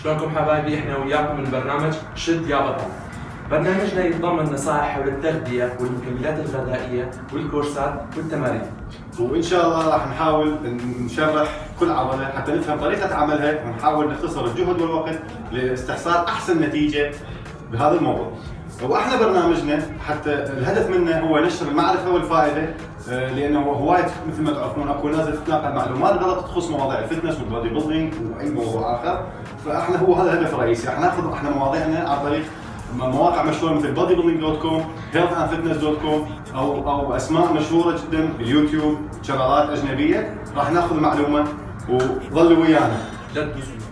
شلونكم حبايبي؟ احنا وياكم من برنامج شد يا بطل. برنامجنا يتضمن نصائح حول التغذية والمكملات الغذائية والكورسات والتمارين. وإن شاء الله راح نحاول نشرح كل عضلة حتى نفهم طريقة عملها ونحاول نختصر الجهد والوقت لاستحصال أحسن نتيجة بهذا الموضوع. واحنا برنامجنا حتى الهدف منه هو نشر المعرفة والفائدة، لأنه هواية مثل ما تعرفون اكو ناس تتناقل معلومات غلط تخص مواضيع الفتنس والبودي بيلدينج واي موضوع آخر، فاحنا هو هذا الهدف الرئيسي. راح ناخذ احنا مواضيعنا عن طريق مواقع مشهورة مثل bodybuilding.com healthandfitness.com او اسماء مشهورة جدا باليوتيوب، شغلات اجنبية. راح ناخذ المعلومة وظلوا ويانا. لا تدوسوا.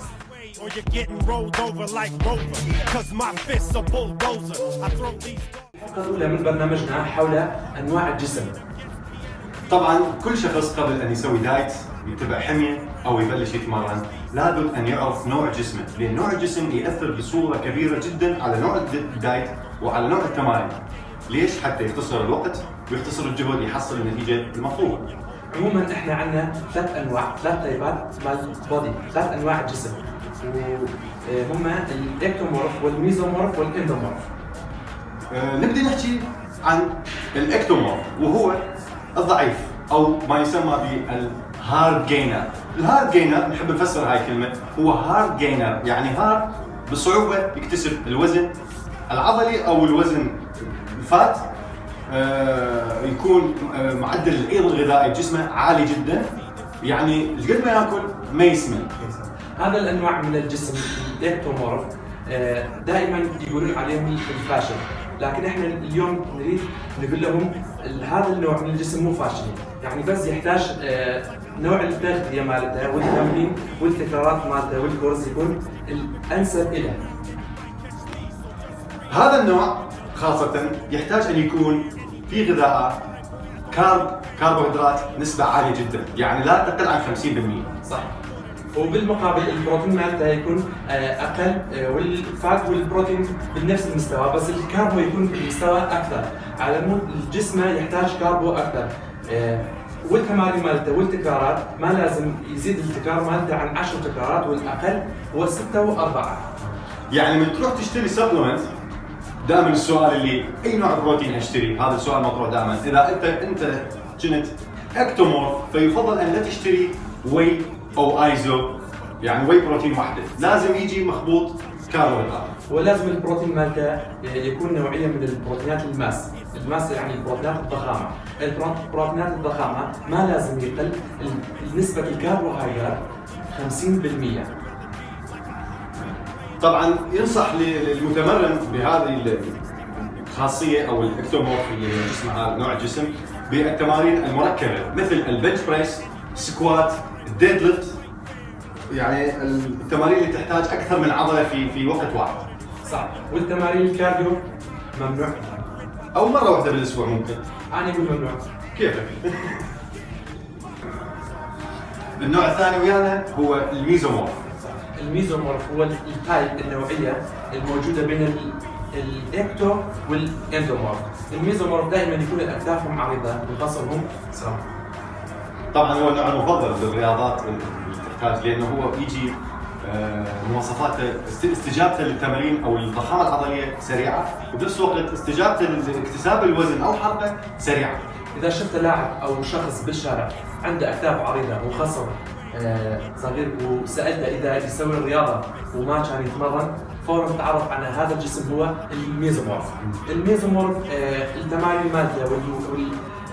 Or you're getting rolled over like Rover, cause my fists are bulldozer. I throw these. الحلقة الأولى من برنامجنا حول أنواع الجسم. طبعا كل شخص قبل ان يسوي دايت يتبع حمية او يبلش يتمرن لابد ان يعرف نوع جسمه، لان نوع الجسم ياثر بصورة كبيرة جدا على نوع الدايت وعلى نوع التمارين. ليش؟ حتى يختصر الوقت ويختصر الجهد يحصل النتيجة المطلوبة. عموما احنا عندنا ثلاث تايبات مال بودي، ثلاث أنواع جسم، وهما الإكتومورف والميزومورف والإندومورف. نبدأ نحكي عن الإكتومورف وهو الضعيف أو ما يسمى بالهارد جينر. الهارد جينر نحب نفسر هاي الكلمة، هو هارد جينر يعني هارد بصعوبة يكتسب الوزن العضلي أو الوزن الفات، يكون معدل الأيض الغذائي بجسمه عالي جدا، يعني قد ما ياكل ما يسمن. هذا الأنواع من الجسم الإكتومورف دائما يقولون عليهم الفاشل، لكن احنا اليوم نريد نقول لهم هذا النوع من الجسم مو فاشل، يعني بس يحتاج نوع التغذية مالته والتمرين والتكرارات مالته والكورس يكون الأنسب له. هذا النوع خاصة يحتاج أن يكون في غذاء كربوهيدرات نسبة عالية جدا، يعني لا تقل عن 50%. صح. وبالمقابل البروتين مالته يكون اقل، والفات والبروتين بنفس المستوى، بس الكاربو يكون بمستوى اكثر، على مود الجسم يحتاج كاربو اكثر. والتمارين مالته والتكرارات ما لازم يزيد التكرار مالته عن 10 تكرارات، والاقل هو 6 و4. يعني من تروح تشتري سبلمنت دائما السؤال اللي اي نوع بروتين اشتري، هذا السؤال مطروح دائما. اذا انت كنت اكتومورف فيفضل ان لا تشتري واي او ايزو، يعني واي بروتين واحده، لازم يجي مخبوط كربوهيدرات. ولازم البروتين مالته يكون نوعيه من البروتينات الماس يعني بروتينات الضخامه. البروتينات الضخامه ما لازم يقل نسبه الكربوهيدرات 50%. طبعا ينصح للمتمرن بهذه الخاصيه او الاكتومورف اللي اسمها نوع الجسم بالتمارين المركبه مثل البنش بريس، سكوات، الديد ليفت، يعني التمارين اللي تحتاج اكثر من عضله في وقت واحد. صح. والتمارين الكارديو ممنوع، او مره واحده بالاسبوع ممكن. انا اقول ممنوع. كيفك؟ النوع الثاني ويانا هو الميزومورف. الميزومورف هو التايب النوعيه الموجوده بين الاكتو والاندومورف. الميزومورف دائما يكون اكتافهم عريضه وخصرهم سلام. طبعا هو النوع المفضل بالرياضات اللي تحتاج، لانه هو يجي مواصفاته استجابته للتمارين او الضخامه العضليه سريعه، وبنفس الوقت استجابته لاكتساب الوزن او حرقه سريعه. اذا شفت لاعب او شخص بالشارع عنده اكتاف عريضه وخصر صغير وسالته اذا يسوي الرياضه وما كان يتمرن، فورا تعرف على هذا الجسم هو الميزومورف. الميزومورف التمارين مالته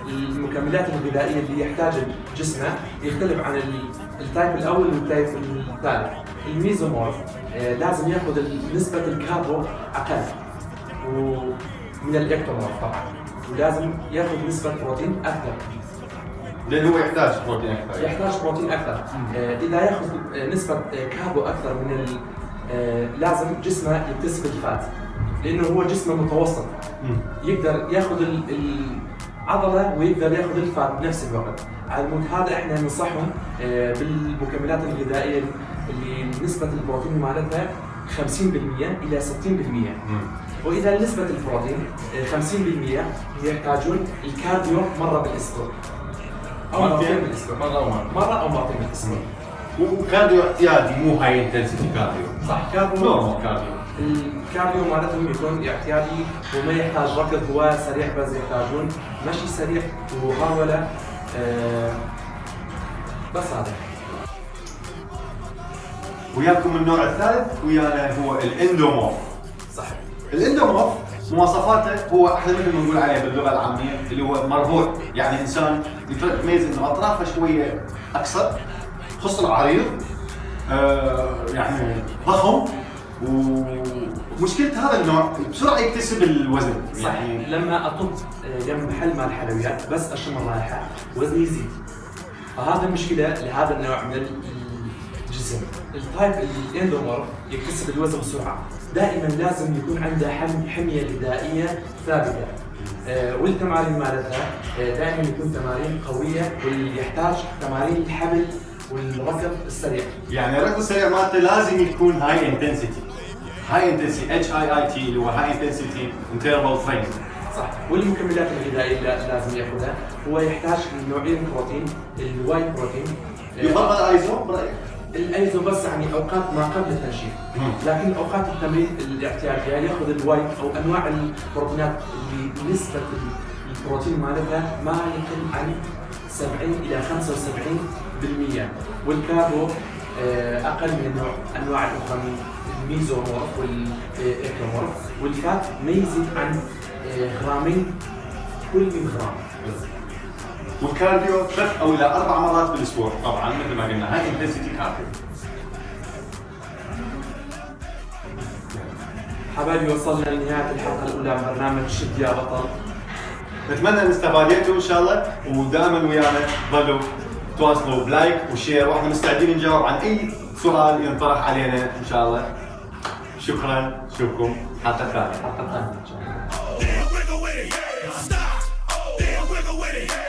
والمكملات الغذائيه اللي يحتاج جسمه يختلف عن التايب الاول والتايب الثالث. الميزومورف لازم ياخذ نسبه الكاربو اقل ومن الاكتومورف طبعا، ولازم ياخذ نسبه بروتين اكثر، لانه هو يحتاج بروتين اكثر. اذا ياخذ نسبه كاربو اكثر من لازم جسمه يكتسب الفات، لانه هو جسمه متوسط يقدر ياخذ العضله ويقدر ياخذ الفات بنفس الوقت. على المود هذا احنا ننصحهم بالمكملات الغذائيه اللي نسبه البروتين مالتها 50% الى 60%. واذا نسبه البروتين 50% يحتاجون الكارديو مره بالاسبوع او مرتين بالاسبوع، مره او مرتين بالاسبوع. وكارديو اعتيادي مو هاي انتنسيتي كارديو. صح، كارديو نورمال كارديو. الكارديو مالتهم يكون اعتيادي وما يحتاج ركض، هو سريع بس يحتاجون مشي سريع وهرولة. بس هذا. وياكم النوع الثالث ويانا هو الاندومورف. صح. الاندومورف مواصفاته هو احنا مثل ما نقول عليه باللغه العاميه اللي هو مربوع، يعني انسان يتميز انه اطرافه شويه اكثر، خصله عريض، يعني ضخم، ومشكله هذا النوع بسرعه يكتسب الوزن. صح. يعني لما اطب جنب محل مال حلويات بس اشم الرائحه وزني يزيد، فهذا مشكله لهذا النوع من الجسم. التايب الاندومورف يكتسب الوزن بسرعه، دائما لازم يكون عنده حميه غذائيه ثابته. والتمارين مالتها دائما يكون تمارين قويه، واللي يحتاج تمارين الحبل والركض السريع. يعني الركض السريع مالته لازم يكون هاي انتنسيتي، هاي انتنسيتي HIIT اللي هو هاي انتنسيتي انترفال تريننج. صح. والمكملات الغذائيه اللي لازم ياخذها، هو يحتاج نوعين بروتين، الواي بروتين. يفضل ايزو برايك؟ الايزو بس يعني اوقات ما قبل التنشيف، لكن اوقات التمرين الاعتياديه ياخذ الواي او انواع البروتينات اللي نسبه البروتين مالتها ما يقل عن 70 الى 75%، والكاربو اقل من انواع الاخرى من الميزومورف والاكتومورف، والفات ما يزيد عن غرامين كل 100 غرام. والكارديو 3 او الى 4 مرات بالاسبوع، طبعا مثل ما قلنا هاي انتنسيتي كارديو. حبايبي وصلنا لنهايه الحلقه الاولى من برنامج شد يا بطل. نتمنى ان استفادتوا ان شاء الله، ودائما ويانا ظلوا تواصلوا بلايك وشير، واحنا مستعدين نجاوب عن اي سؤال ينطرح علينا ان شاء الله. شكرا، نشوفكم حلقه ثانيه. حلقه ثانيه ان شاء الله. Wiggle with it, stop. Wiggle with it.